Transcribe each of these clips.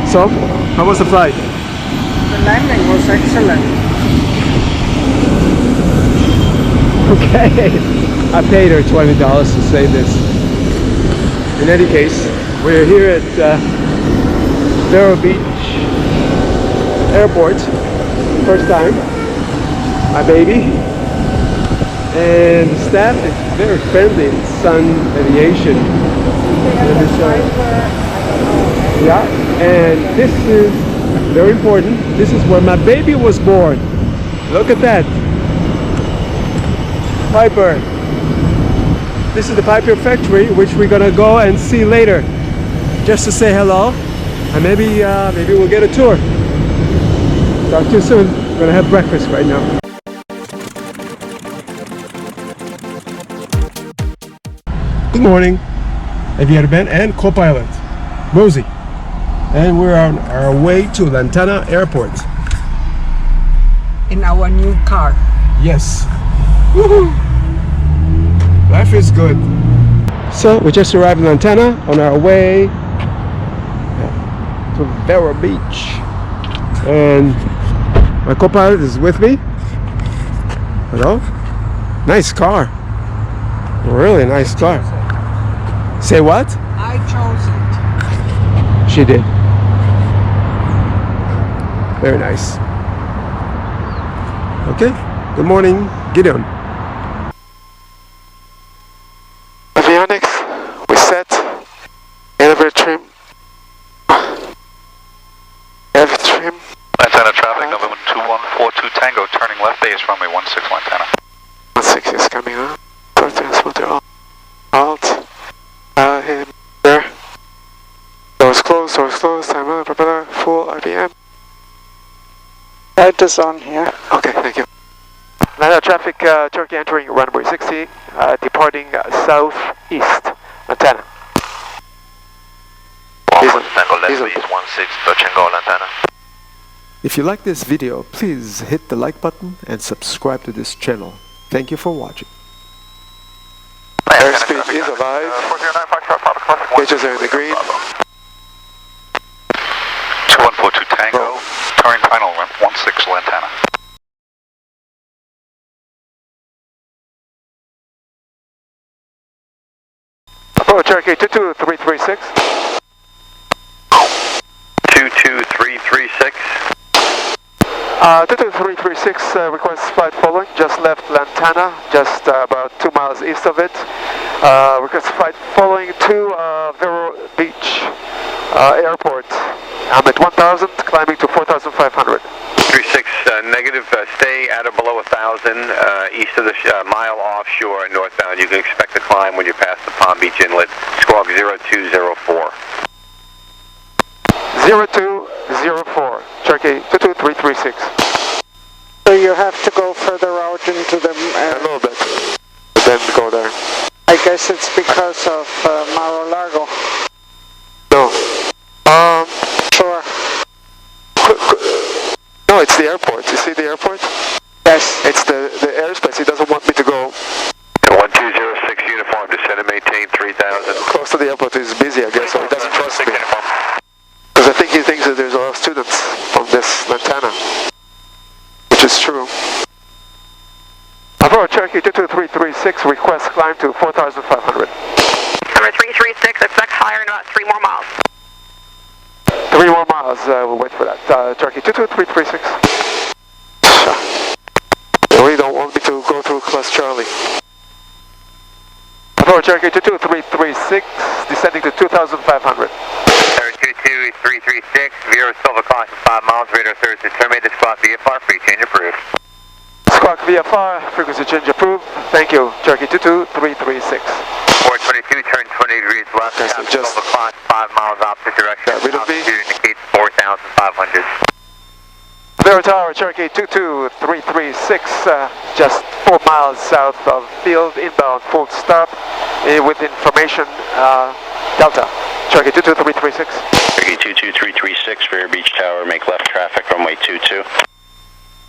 So, how was the flight? The landing was excellent. Okay, I paid her $20 to say this. In any case, we're here at Vero Beach Airport. First time. My baby. And the staff is very friendly. It's Sun Aviation. Yeah, and this is very important. This is where my baby was born. Look at that. Piper. This is the Piper factory, which we're gonna go and see later, just to say hello, and maybe we'll get a tour. Talk to you soon. We're gonna have breakfast right now. Good morning, Aviator Ben and co-pilot Rosy, and we're on our way to Lantana Airport. In our new car. Yes. Woohoo! Life is good. So we just arrived in Lantana on our way to Vero Beach, and my co-pilot is with me. Hello. Nice car. Really nice car. Say what? I chose it. She did. Very nice. Okay. Good morning, Gideon. Avionics, we set. Elevator trim. Elevator trim. Lantana traffic, November 2142 Tango, turning left base, runway 16 Lantana. 16 is coming up. Transporter alt. There. Doors closed, time on, propeller, full RPM. That is on here. Okay, thank you. Now traffic, Turkey entering runway 60, departing southeast, Lantana. Tango left base, 16, touch and go, Lantana. If you like this video, please hit the like button and subscribe to this channel. Thank you for watching. Airspeed is alive. Gauges are in the green. 2142 Tango, turning final, 16 Lantana. Approach Cherokee 22336. 22336. 22336 requests flight following. Just left Lantana, just about 2 miles east of it. Request flight following to Vero Beach Airport. I'm at 1,000, climbing to 4,500. 36 negative, stay at or below 1,000 east of the mile offshore northbound. You can expect to climb when you pass the Palm Beach Inlet. Squawk 0204. 0204, Cherokee 22336. So you have to go further out into the... A little bit, then go there. I guess it's because of Mar-a-Lago. No. Sure. No, it's the airport. You see the airport? Yes. It's the airspace. He doesn't want me to go 1206 uniform, descend and maintain 3,000. close to the airport. He's busy, I guess, so he doesn't trust me. Because I think he thinks that there's a lot of students from this Lantana, which is true. Approach Cherokee 22336, request climb to 4,500. Number 336, expect higher in about 3 more miles. 3 more miles, we'll wait for that. Cherokee 22336. They really don't want me to go through Class Charlie. Approach Cherokee 22336, descending to 2,500. 22336, Vero Silver caution 5 miles, radar Thursday, terminated squawk VFR, free change approved. Squawk VFR, frequency change approved. Thank you, Cherokee 22336. 422, turn 20 degrees left, Okay, so just Silver caution 5 miles opposite direction, got rid of me. altitude indicates 4,500. Vero Tower, Cherokee 22336, just 4 miles south of field, inbound, full stop, with information, Delta. Cherokee 22336. Cherokee 22336, Vero Beach Tower, make left traffic, runway 22.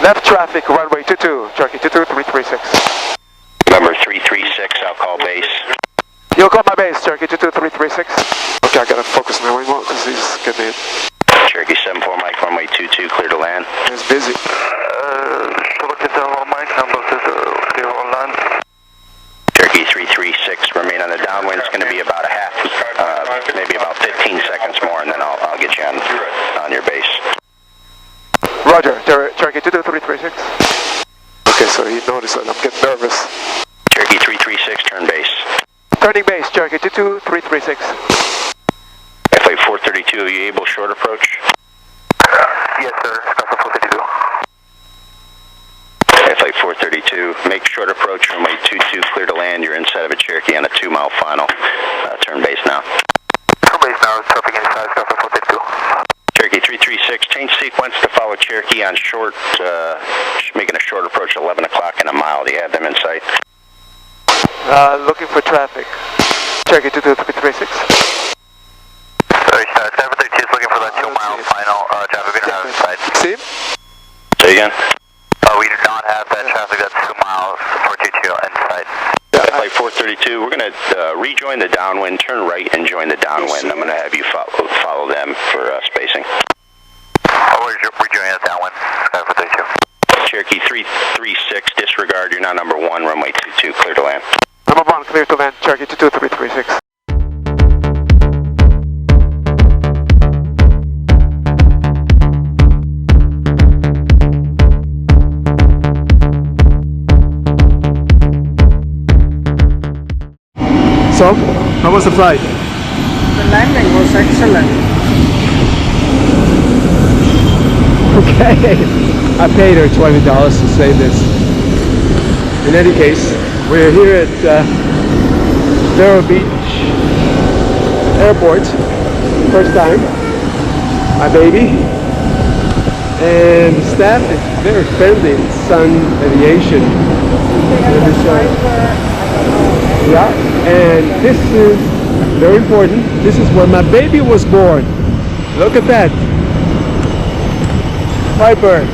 Left traffic, runway 22, Cherokee 22336. Number 336, I'll call base. You'll call my base, Cherokee 22336. Okay, I gotta focus on my remote because he's getting it. Cherokee 74, Mike, runway 22, clear to land. It's busy. Cherokee 336, remain on the downwind. It's going to be about a half, maybe about 15 seconds more, and then I'll get you on your base. Roger, Cherokee 22336. Okay, so he noticed that I'm getting nervous. Cherokee 336, turn base. Turning base, Cherokee 22336. Flight 432, are you able short approach? Yes, sir. That's 432. Flight 432, make short approach, runway 22, clear to land. You're inside of a Cherokee on a 2-mile final. Turn base now. Turn base now, traffic inside, that's 432. Cherokee 336, change sequence to follow Cherokee on short, making a short approach 11 o'clock in a mile. Do you have them in sight? Looking for traffic. Cherokee 22336. Sorry, 732 is looking for that 2-mile final traffic we don't have inside. See him? Say again? We do not have that traffic that's 2 miles, 422 inside. Flight 432, we're going to rejoin the downwind, turn right and join the downwind. I'm going to have you follow them for spacing. We're rejoining the downwind, Sky 432. Cherokee 336, disregard, you're now number 1, runway 22, clear to land. Number 1, clear to land, Cherokee 22336. So, how was the flight? The landing was excellent. Okay, I paid her $20 to say this. In any case, we're here at Vero Beach Airport, first time, my baby, and the staff is very friendly in Sun Aviation. Yeah, and this is very important. This is where my baby was born. Look at that. Piper.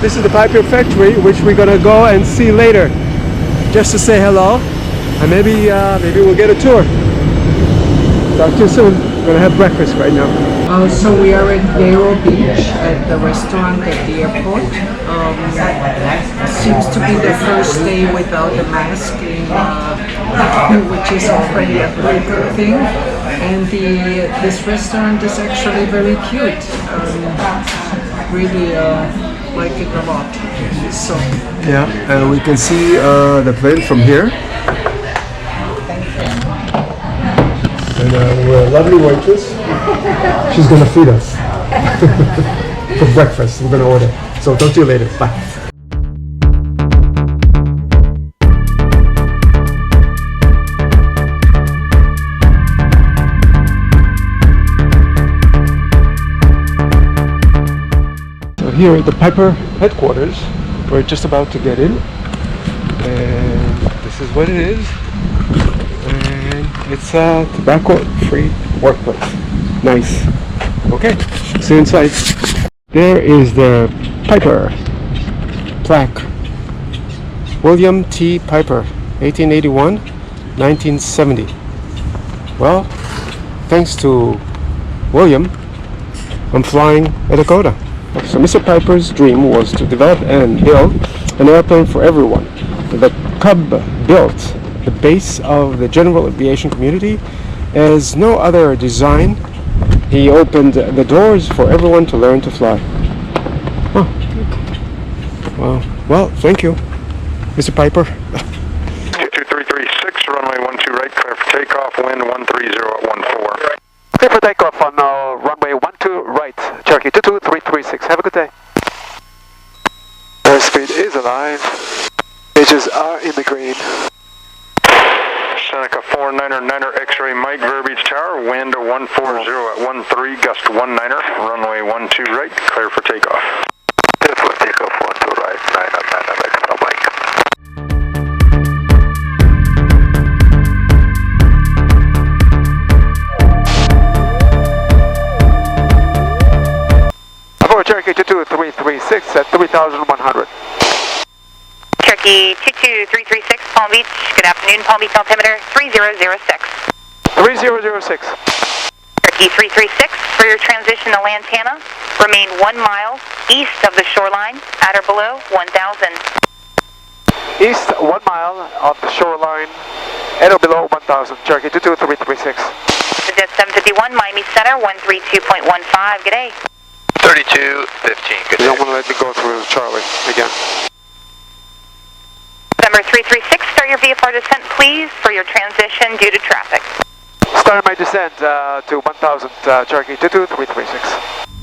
This is the Piper factory, which we're gonna go and see later, just to say hello, and maybe we'll get a tour. Talk to you soon. We're gonna have breakfast right now. So we are at Vero Beach at the restaurant at the airport. Seems to be the first day without a mask, which is already a pretty good thing. And this restaurant is actually very cute. Really like it a lot. So yeah, and we can see the plane from here. And we're a lovely waitress. She's gonna feed us for breakfast. We're gonna order. So talk to you later. Bye. So here at the Piper headquarters, we're just about to get in, and this is what it is. It's a tobacco-free workplace. Nice. Okay, see you inside. There is the Piper plaque. William T. Piper, 1881, 1970. Well, thanks to William, I'm flying a Dakota. So Mr. Piper's dream was to develop and build an airplane for everyone. The Cub built the base of the general aviation community as no other design. He opened the doors for everyone to learn to fly. Oh. Well, thank you, Mr. Piper. 2336, runway 12 right, clear for takeoff, wind 130 at 14. Clear for takeoff on runway 12 right, Cherokee 22336. Have a good day. Airspeed is alive. Gauges are in the green. Seneca 49er X-ray Mike, Vero Beach Tower, wind 140 at 13, gust 19er, runway 12 right, clear for takeoff. Clear for takeoff, 12 right, 9 extra Mike. For Cherokee 22336 at 3,100. Cherokee 22336, Palm Beach. Good afternoon, Palm Beach altimeter 3006. 3006. Cherokee Cherokee 336, for your transition to Lantana, remain 1 mile east of the shoreline, at or below 1,000. East 1 mile of the shoreline, at or below 1,000. Cherokee 22336. Jet 751, Miami Center, 132.15, good day. 3215, good You day. don't want to let me go through Charlie again. Number 336, start your VFR descent, please, for your transition due to traffic. Start my descent to 1,000, Cherokee 22336.